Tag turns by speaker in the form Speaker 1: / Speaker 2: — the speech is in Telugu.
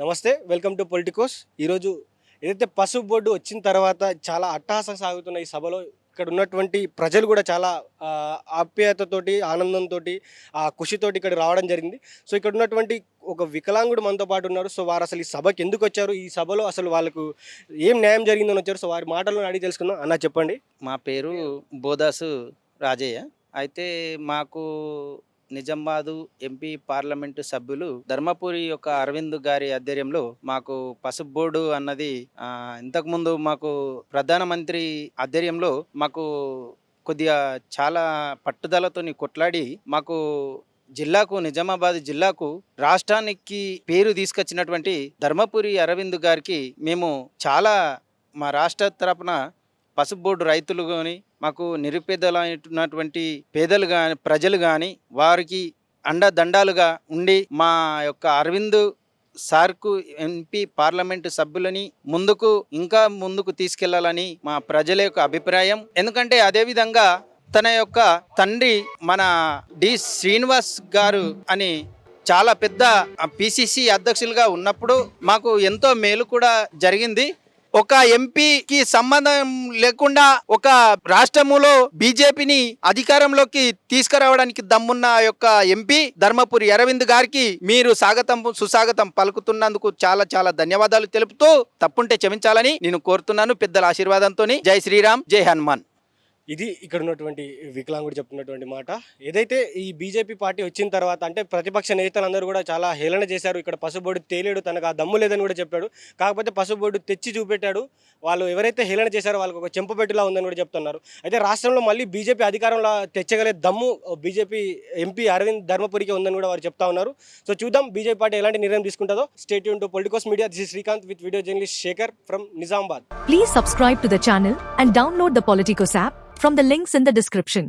Speaker 1: నమస్తే, వెల్కమ్ టు పొలిటికోస్. ఈరోజు ఏదైతే పసుపు బోర్డు వచ్చిన తర్వాత చాలా అట్టహాసం సాగుతున్న ఈ సభలో ఇక్కడ ఉన్నటువంటి ప్రజలు కూడా చాలా ఆప్యాయతతోటి, ఆనందంతో, ఖుషితోటి ఇక్కడ రావడం జరిగింది. సో ఇక్కడ ఉన్నటువంటి ఒక వికలాంగుడు మనతో పాటు ఉన్నారు. సో వారు అసలు ఈ సభకి ఎందుకు వచ్చారు, ఈ సభలో అసలు వాళ్ళకు ఏం న్యాయం జరిగిందని వచ్చారు, సో వారి మాటల్లో అడిగి తెలుసుకుందాం. అన్న చెప్పండి.
Speaker 2: మా పేరు బోదాసు రాజయ్య. అయితే మాకు నిజామాబాదు ఎంపీ పార్లమెంటు సభ్యులు ధర్మపురి యొక్క అరవింద్ గారి ఆధ్వర్యంలో మాకు పసుపు బోర్డు అన్నది ఇంతకుముందు మాకు ప్రధానమంత్రి ఆధ్వర్యంలో మాకు కొద్దిగా చాలా పట్టుదలతోని కొట్లాడి మాకు జిల్లాకు, నిజామాబాద్ జిల్లాకు, రాష్ట్రానికి పేరు తీసుకొచ్చినటువంటి ధర్మపురి అరవింద్ గారికి మేము చాలా మా రాష్ట్ర తరపున పసుపు బోర్డు రైతులు కానీ, మాకు నిరుపేదలైనటువంటి పేదలు కానీ, ప్రజలు కానీ వారికి అండదండాలుగా ఉండి మా యొక్క అరవింద్ సార్కు ఎంపీ పార్లమెంటు సభ్యులని ఇంకా ముందుకు తీసుకెళ్లాలని మా ప్రజల యొక్క అభిప్రాయం. ఎందుకంటే అదేవిధంగా తన యొక్క తండ్రి మన డి శ్రీనివాస్ గారు అని చాలా పెద్ద పిసిసి అధ్యక్షులుగా ఉన్నప్పుడు మాకు ఎంతో మేలు కూడా జరిగింది. ఒక ఎంపీకి సంబంధం లేకుండా ఒక రాష్ట్రములో బీజేపీని అధికారంలోకి తీసుకురావడానికి దమ్మున్న యొక్క ఎంపీ ధర్మపురి అరవింద్ గారికి మీరు సుస్వాగతం పలుకుతున్నందుకు చాలా చాలా ధన్యవాదాలు తెలుపుతూ తప్పుంటే క్షమించాలని నేను కోరుతున్నాను. పెద్దల ఆశీర్వాదంతో. జై శ్రీరామ్, జై హనుమాన్.
Speaker 1: ఇది ఇక్కడ ఉన్నటువంటి వికలాంగుడు చెప్తున్నటువంటి మాట. ఏదైతే ఈ బీజేపీ పార్టీ వచ్చిన తర్వాత అంటే ప్రతిపక్ష నేతలందరూ కూడా చాలా హేళన చేశారు. ఇక్కడ పసుపు బోర్డు తేలేడు, తనకు ఆ దమ్ము లేదని కూడా చెప్పాడు. కాకపోతే పసుపు బోర్డు తెచ్చి చూపెట్టాడు. వాళ్ళు ఎవరైతే హేళన చేశారో వాళ్ళకి ఒక చెంపపెట్టులా ఉందని కూడా చెప్తున్నారు. అయితే రాష్ట్రంలో మళ్ళీ బీజేపీ అధికారంలో తెచ్చగలే దమ్ము బీజేపీ ఎంపీ అరవింద్ ధర్మపురికి ఉందని కూడా వారు చెప్తా ఉన్నారు. సో చూద్దాం బీజేపీ పార్టీ ఎలాంటి నిర్ణయం తీసుకుంటుందో. Stay tuned to politicos media. This is Srikanth with video journalist Shekhar from Nizamabad.
Speaker 3: Please subscribe to the channel and download the Politicos app from the links in the description.